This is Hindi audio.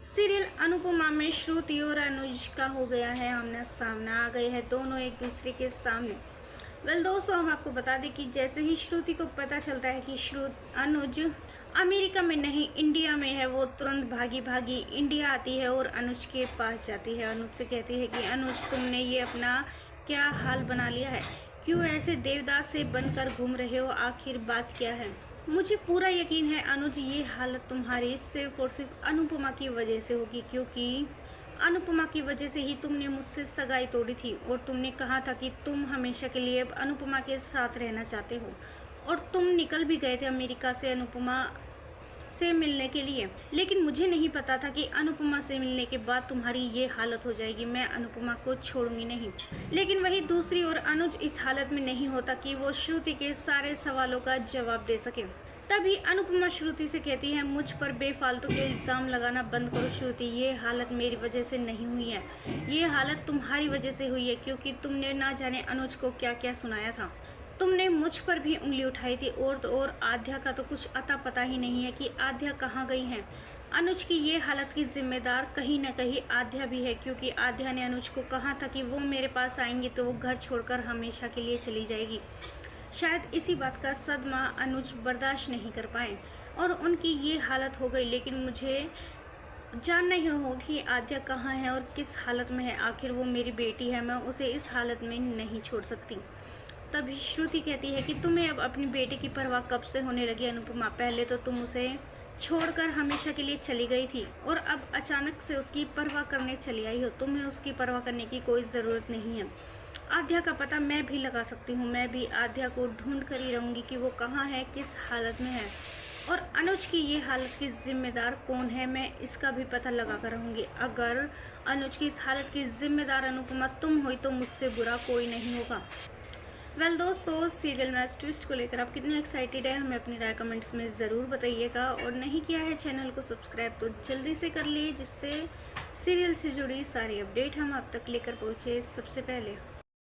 सीरियल अनुपमा में श्रुति और अनुज का हो गया है आमना सामना। आ गए हैं दोनों एक दूसरे के सामने। दोस्तों, हम आपको बता दें कि जैसे ही श्रुति को पता चलता है कि अनुज अमेरिका में नहीं इंडिया में है, वो तुरंत भागी भागी इंडिया आती है और अनुज के पास जाती है। अनुज से कहती है कि अनुज, तुमने ये अपना क्या हाल बना लिया है? क्यों ऐसे देवदास से बनकर घूम रहे हो? आखिर बात क्या है? मुझे पूरा यकीन है अनुज, ये हालत तुम्हारी सिर्फ और सिर्फ अनुपमा की वजह से होगी, क्योंकि अनुपमा की वजह से ही तुमने मुझसे सगाई तोड़ी थी और तुमने कहा था कि तुम हमेशा के लिए अब अनुपमा के साथ रहना चाहते हो, और तुम निकल भी गए थे अमेरिका से अनुपमा से मिलने के लिए। लेकिन मुझे नहीं पता था कि अनुपमा से मिलने के बाद तुम्हारी ये हालत हो जाएगी। मैं अनुपमा को छोड़ूंगी नहीं। लेकिन वही दूसरी ओर अनुज इस हालत में नहीं होता कि वो श्रुति के सारे सवालों का जवाब दे सके। तभी अनुपमा श्रुति से कहती है, मुझ पर बेफालतू के इल्जाम लगाना बंद करो श्रुति। ये हालत मेरी वजह से नहीं हुई है, ये हालत तुम्हारी वजह से हुई है, क्योंकि तुमने ना जाने अनुज को क्या क्या सुनाया था। तुमने मुझ पर भी उंगली उठाई थी, और तो और आध्या का तो कुछ अता पता ही नहीं है कि आध्या कहाँ गई है। अनुज की ये हालत की जिम्मेदार कहीं न कहीं आध्या भी है, क्योंकि आध्या ने अनुज को कहा था कि वो मेरे पास आएंगे तो वो घर छोड़कर हमेशा के लिए चली जाएगी। शायद इसी बात का सदमा अनुज बर्दाश्त नहीं कर पाए और उनकी ये हालत हो गई। लेकिन मुझे जानना ही हो कि आध्या कहाँ है और किस हालत में है। आखिर वो मेरी बेटी है, मैं उसे इस हालत में नहीं छोड़ सकती। तभी श्रुति कहती है कि तुम्हें अब अपनी बेटी की परवाह कब से होने लगी अनुपमा? पहले तो तुम उसे छोड़कर हमेशा के लिए चली गई थी और अब अचानक से उसकी परवाह करने चली आई हो। तुम्हें उसकी परवाह करने की कोई ज़रूरत नहीं है। आध्या का पता मैं भी लगा सकती हूँ। मैं भी आध्या को ढूंढ कर ही रहूँगी कि वो कहाँ है, किस हालत में है, और अनुज की ये हालत की जिम्मेदार कौन है, मैं इसका भी पता लगा कर रहूँगी। अगर अनुज की इस हालत की जिम्मेदार अनुपमा तुम हुई तो मुझसे बुरा कोई नहीं होगा। दोस्तों, सीरियल मैच ट्विस्ट को लेकर आप कितने एक्साइटेड है, हमें अपनी राय कमेंट्स में ज़रूर बताइएगा। और नहीं किया है चैनल को सब्सक्राइब तो जल्दी से कर लिए, जिससे सीरियल से जुड़ी सारी अपडेट हम आप तक लेकर पहुँचे सबसे पहले।